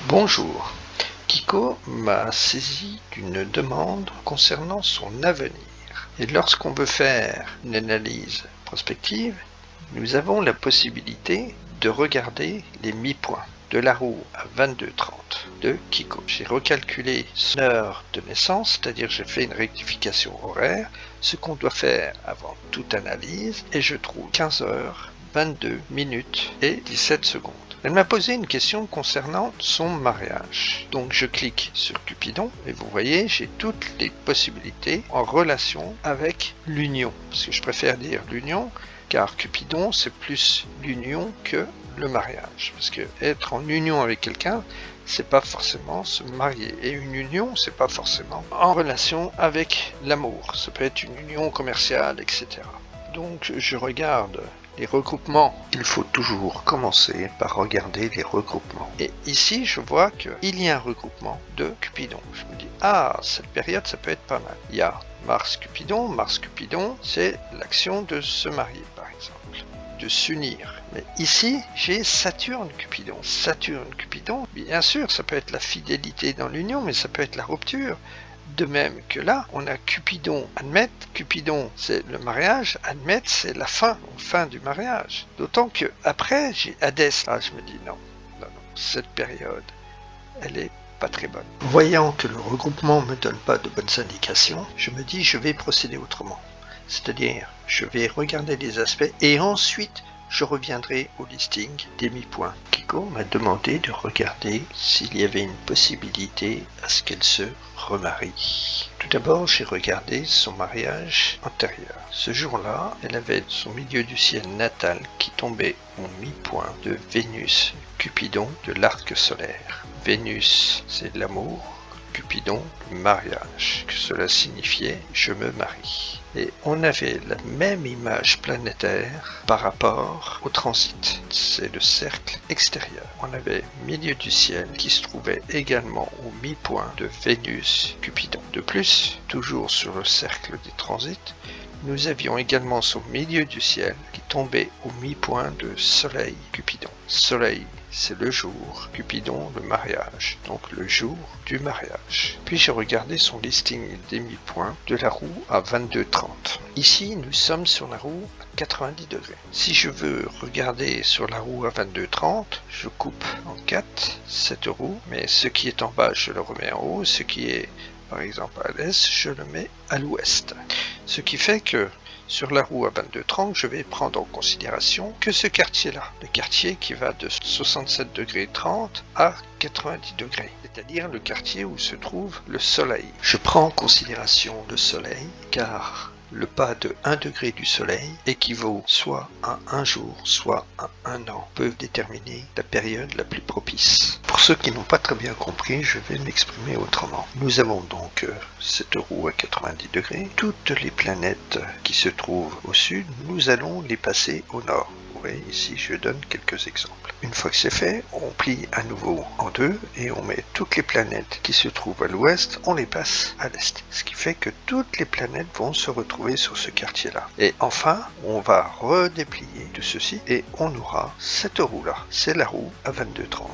Bonjour, Kiko m'a saisi d'une demande concernant son avenir. Et lorsqu'on veut faire une analyse prospective, nous avons la possibilité de regarder les mi-points de la roue à 22h30 de Kiko. J'ai recalculé son heure de naissance, c'est-à-dire j'ai fait une rectification horaire, ce qu'on doit faire avant toute analyse, et je trouve 15h22 minutes et 17 secondes. Elle m'a posé une question concernant son mariage. Donc je clique sur Cupidon et vous voyez, j'ai toutes les possibilités en relation avec l'union. Parce que je préfère dire l'union, car Cupidon c'est plus l'union que le mariage. Parce que être en union avec quelqu'un, c'est pas forcément se marier. Et une union, c'est pas forcément en relation avec l'amour. Ça peut être une union commerciale, etc. Donc je regarde les regroupements. Il faut toujours commencer par regarder les regroupements. Et ici, je vois qu'il y a un regroupement de Cupidon. Je me dis, ah, cette période, ça peut être pas mal. Il y a Mars-Cupidon. Mars-Cupidon, c'est l'action de se marier, par exemple, de s'unir. Mais ici, j'ai Saturne-Cupidon. Saturne-Cupidon, bien sûr, ça peut être la fidélité dans l'union, mais ça peut être la rupture. De même que là, on a Cupidon, admettre. Cupidon, c'est le mariage. Admettre, c'est la fin du mariage. D'autant que après, j'ai Hadès. Ah, je me dis non, cette période, elle est pas très bonne. Voyant que le regroupement me donne pas de bonnes indications, je me dis je vais procéder autrement. C'est-à-dire, je vais regarder les aspects et ensuite, je reviendrai au listing des mi-points. Kiko m'a demandé de regarder s'il y avait une possibilité à ce qu'elle se remarie. Tout d'abord, j'ai regardé son mariage antérieur. Ce jour-là, elle avait son milieu du ciel natal qui tombait au mi-point de Vénus, Cupidon de l'arc solaire. Vénus, c'est l'amour. Cupidon, le mariage, que cela signifiait « je me marie ». Et on avait la même image planétaire par rapport au transit. C'est le cercle extérieur. On avait milieu du ciel qui se trouvait également au mi-point de Vénus, Cupidon. De plus, toujours sur le cercle des transits, nous avions également son milieu du ciel qui tombait au mi-point de Soleil, Cupidon. Soleil, c'est le jour, Cupidon, le mariage, donc le jour du mariage. Puis j'ai regardé son listing des mi-points de la roue à 22h30. Ici, nous sommes sur la roue à 90 degrés. Si je veux regarder sur la roue à 22h30, je coupe en 4 cette roue, mais ce qui est en bas, je le remets en haut, ce qui est par exemple à l'est, je le mets à l'ouest. Ce qui fait que sur la roue à 22h30, je vais prendre en considération que ce quartier-là, le quartier qui va de 67 degrés 30 à 90 degrés, c'est-à-dire le quartier où se trouve le soleil. Je prends en considération le soleil car le pas de 1 degré du soleil équivaut soit à un jour, soit à un an, peuvent déterminer la période la plus propice. Pour ceux qui n'ont pas très bien compris, je vais m'exprimer autrement. Nous avons donc cette roue à 90 degrés. Toutes les planètes qui se trouvent au sud, nous allons les passer au nord. Ici, je donne quelques exemples. Une fois que c'est fait, on plie à nouveau en deux et on met toutes les planètes qui se trouvent à l'ouest, on les passe à l'est. Ce qui fait que toutes les planètes vont se retrouver sur ce quartier-là. Et enfin, on va redéplier tout ceci et on aura cette roue-là. C'est la roue à 22h30.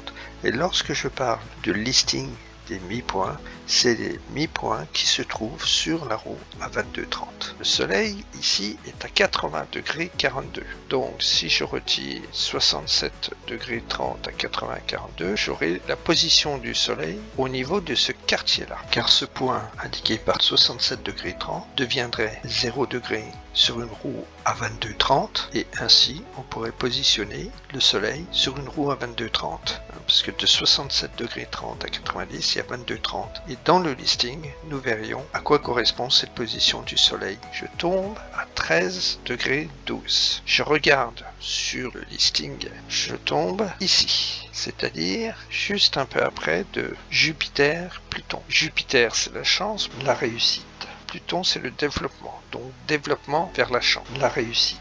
Et lorsque je parle de listing des mi-points, c'est les mi-points qui se trouvent sur la roue à 22h30. Le soleil ici est à 80 degrés 42. Donc si je retire 67 degrés 30 à 80 42, j'aurai la position du soleil au niveau de ce quartier-là. Car ce point indiqué par 67 degrés 30 deviendrait 0 degré sur une roue à 22h30 et ainsi on pourrait positionner le soleil sur une roue à 22h30 parce que de 67 degrés 30 à 90 il y a 22h30 et dans le listing nous verrions à quoi correspond cette position du soleil. Je tombe à 13 degrés 12. Je regarde sur le listing, je tombe ici, c'est-à-dire juste un peu après de Jupiter-Pluton. Jupiter c'est la chance, la réussite. Pluton, c'est le développement, donc développement vers la chance, la réussite.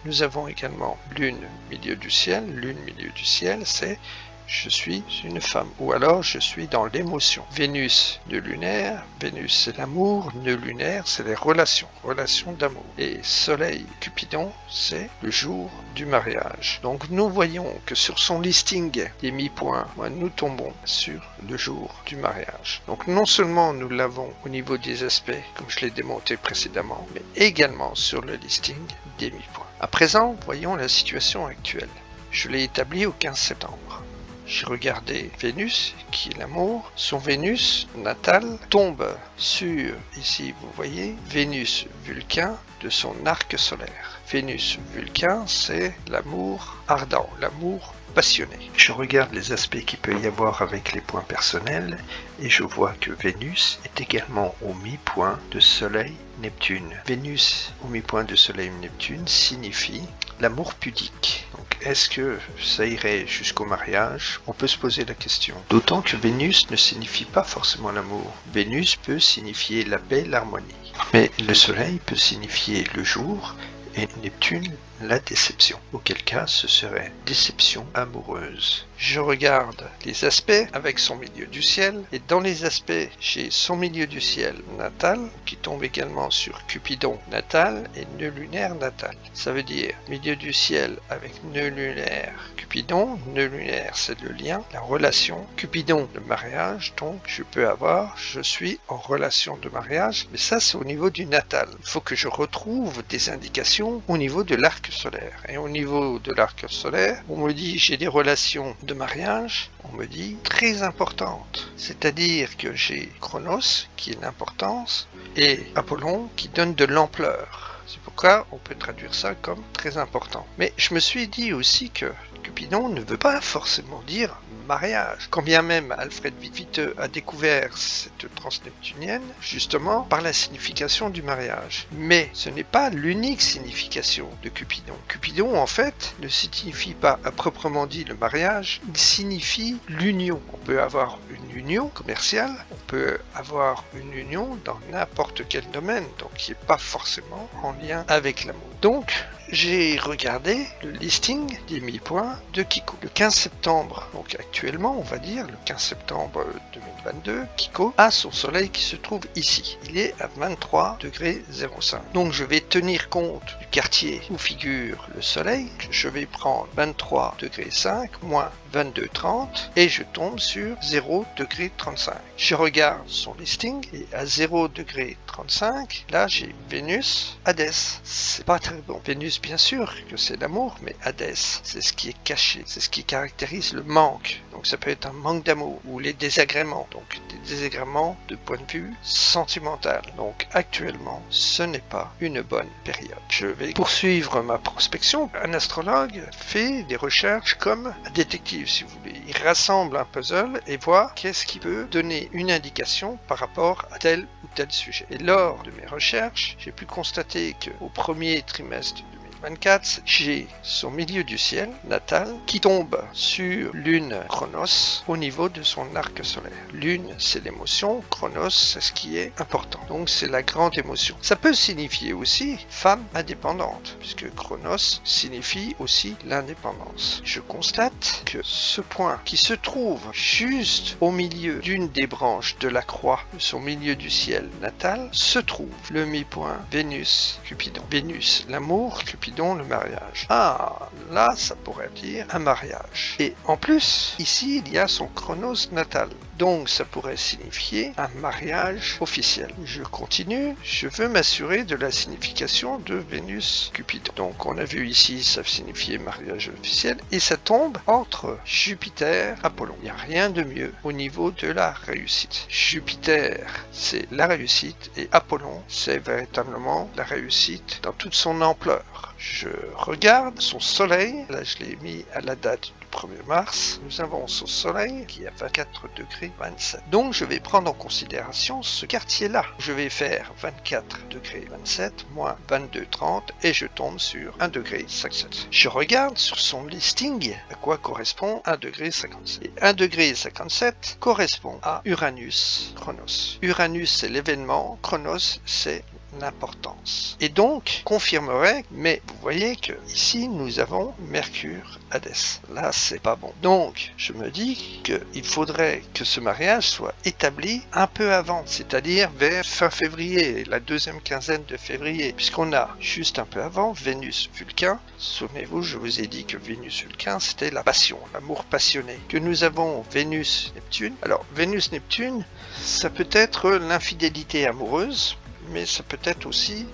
Nous avons également Lune, milieu du ciel. Lune, milieu du ciel, c'est je suis une femme. Ou alors je suis dans l'émotion. Vénus, nœud lunaire. Vénus, c'est l'amour. Nœud lunaire, c'est les relations. Relations d'amour. Et Soleil, Cupidon, c'est le jour du mariage. Donc nous voyons que sur son listing des mi-points, nous tombons sur le jour du mariage. Donc non seulement nous l'avons au niveau des aspects, comme je l'ai démontré précédemment, mais également sur le listing des mi-points. À présent, voyons la situation actuelle. Je l'ai établi au 15 septembre. J'ai regardé Vénus, qui est l'amour. Son Vénus natal tombe sur, ici vous voyez, Vénus Vulcain de son arc solaire. Vénus Vulcain, c'est l'amour ardent, l'amour passionné. Je regarde les aspects qu'il peut y avoir avec les points personnels et je vois que Vénus est également au mi-point de Soleil-Neptune. Vénus au mi-point de Soleil-Neptune signifie l'amour pudique. Donc, est-ce que ça irait jusqu'au mariage? On peut se poser la question. D'autant que Vénus ne signifie pas forcément l'amour. Vénus peut signifier la paix, l'harmonie. Mais le Soleil peut signifier le jour et Neptune la déception. Auquel cas, ce serait déception amoureuse. Je regarde les aspects avec son milieu du ciel et dans les aspects, j'ai son milieu du ciel natal qui tombe également sur Cupidon natal et nœud lunaire natal. Ça veut dire milieu du ciel avec nœud lunaire Cupidon. Nœud lunaire, c'est le lien, la relation. Cupidon, le mariage. Donc, je suis en relation de mariage, mais ça, c'est au niveau du natal. Il faut que je retrouve des indications au niveau de l'arc solaire. Et au niveau de l'arc solaire, on me dit j'ai des relations de mariage, on me dit très importantes. C'est-à-dire que j'ai Chronos qui est l'importance et Apollon qui donne de l'ampleur. C'est pourquoi on peut traduire ça comme très important. Mais je me suis dit aussi que Cupidon ne veut pas forcément dire mariage. Quand bien même Alfred Viteux a découvert cette transneptunienne, justement, par la signification du mariage. Mais ce n'est pas l'unique signification de Cupidon. Cupidon, en fait, ne signifie pas à proprement dit le mariage, il signifie l'union. On peut avoir une union commerciale, on peut avoir une union dans n'importe quel domaine, donc qui n'est pas forcément en lien avec l'amour. Donc, j'ai regardé le listing des mi-points de Kiko. Le 15 septembre, donc actuellement, on va dire, le 15 septembre 2022, Kiko a son soleil qui se trouve ici. Il est à 23 degrés 05. Donc je vais tenir compte du quartier où figure le soleil. Je vais prendre 23 degrés 5 moins 22,30 et je tombe sur 0 degré 35. Je regarde son listing et à 0 degré 35, là j'ai Vénus, Hadès. C'est pas très bon. Vénus, bien sûr que c'est l'amour, mais Hadès, c'est ce qui est caché, c'est ce qui caractérise le manque. Donc ça peut être un manque d'amour ou les désagréments, donc des désagréments de point de vue sentimental. Donc actuellement, ce n'est pas une bonne période. Je vais poursuivre ma prospection. Un astrologue fait des recherches comme un détective, si vous voulez. Il rassemble un puzzle et voit qu'est-ce qui peut donner une indication par rapport à tel ou tel sujet. Et lors de mes recherches, j'ai pu constater qu'au premier trimestre 24, j'ai son milieu du ciel natal qui tombe sur Lune Chronos au niveau de son arc solaire. Lune, c'est l'émotion, Chronos, c'est ce qui est important. Donc c'est la grande émotion. Ça peut signifier aussi femme indépendante, puisque Chronos signifie aussi l'indépendance. Je constate que ce point qui se trouve juste au milieu d'une des branches de la croix de son milieu du ciel natal se trouve le mi-point Vénus Cupidon. Vénus, l'amour, Cupidon, le mariage. Ah, là, ça pourrait dire un mariage. Et en plus, ici, il y a son chronos natal. Donc, ça pourrait signifier un mariage officiel. Je continue. Je veux m'assurer de la signification de Vénus Cupidon. Donc, on a vu ici, ça signifiait mariage officiel. Et ça tombe entre Jupiter et Apollon. Il n'y a rien de mieux au niveau de la réussite. Jupiter, c'est la réussite. Et Apollon, c'est véritablement la réussite dans toute son ampleur. Je regarde son soleil, là je l'ai mis à la date du 1er mars, nous avons son soleil qui est à 24 degrés 27. Donc je vais prendre en considération ce quartier-là. Je vais faire 24 degrés 27 moins 22,30 et je tombe sur 1 degré 57. Je regarde sur son listing à quoi correspond 1 degré 57. Et 1 degré 57 correspond à Uranus Chronos. Uranus c'est l'événement, Chronos c'est importance. Et donc, confirmerait, mais vous voyez que ici, nous avons Mercure, Hadès. Là, c'est pas bon. Donc, je me dis qu'il faudrait que ce mariage soit établi un peu avant, c'est-à-dire vers fin février, la deuxième quinzaine de février, puisqu'on a juste un peu avant Vénus-Vulcain. Souvenez-vous, je vous ai dit que Vénus-Vulcain, c'était la passion, l'amour passionné. Que nous avons Vénus-Neptune. Alors, Vénus-Neptune, ça peut être l'infidélité amoureuse, mais ça peut être aussi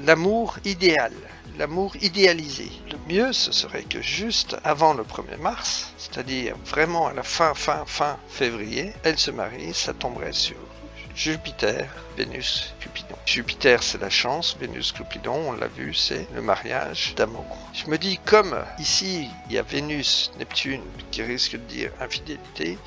l'amour idéal, l'amour idéalisé. Le mieux, ce serait que juste avant le 1er mars, c'est-à-dire vraiment à la fin février, elle se marie, ça tomberait sur Jupiter, Vénus, Cupidon. Jupiter, c'est la chance, Vénus, Cupidon, on l'a vu, c'est le mariage d'amour. Je me dis, comme ici, il y a Vénus, Neptune, qui risque de dire infidélité,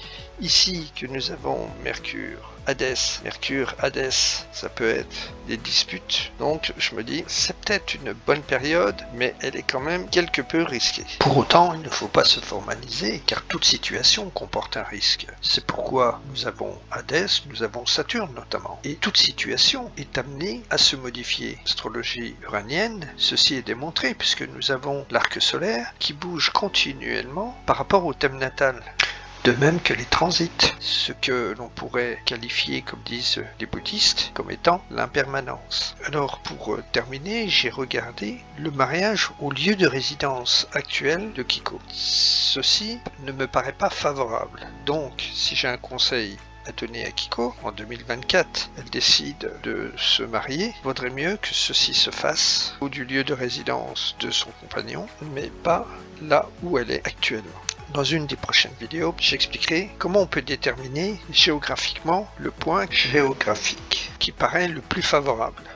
ici que nous avons Mercure, Hadès. Mercure, Hadès, ça peut être des disputes. Donc, je me dis, c'est peut-être une bonne période, mais elle est quand même quelque peu risquée. Pour autant, il ne faut pas se formaliser, car toute situation comporte un risque. C'est pourquoi nous avons Hadès, nous avons Saturne notamment. Et toute situation est amenée à se modifier. Astrologie uranienne, ceci est démontré, puisque nous avons l'arc solaire qui bouge continuellement par rapport au thème natal. De même que les transits, ce que l'on pourrait qualifier, comme disent les bouddhistes, comme étant l'impermanence. Alors pour terminer, j'ai regardé le mariage au lieu de résidence actuel de Kiko. Ceci ne me paraît pas favorable. Donc, si j'ai un conseil à donner à Kiko, en 2024, elle décide de se marier, il vaudrait mieux que ceci se fasse au du lieu de résidence de son compagnon, mais pas là où elle est actuellement. Dans une des prochaines vidéos, j'expliquerai comment on peut déterminer géographiquement le point géographique qui paraît le plus favorable.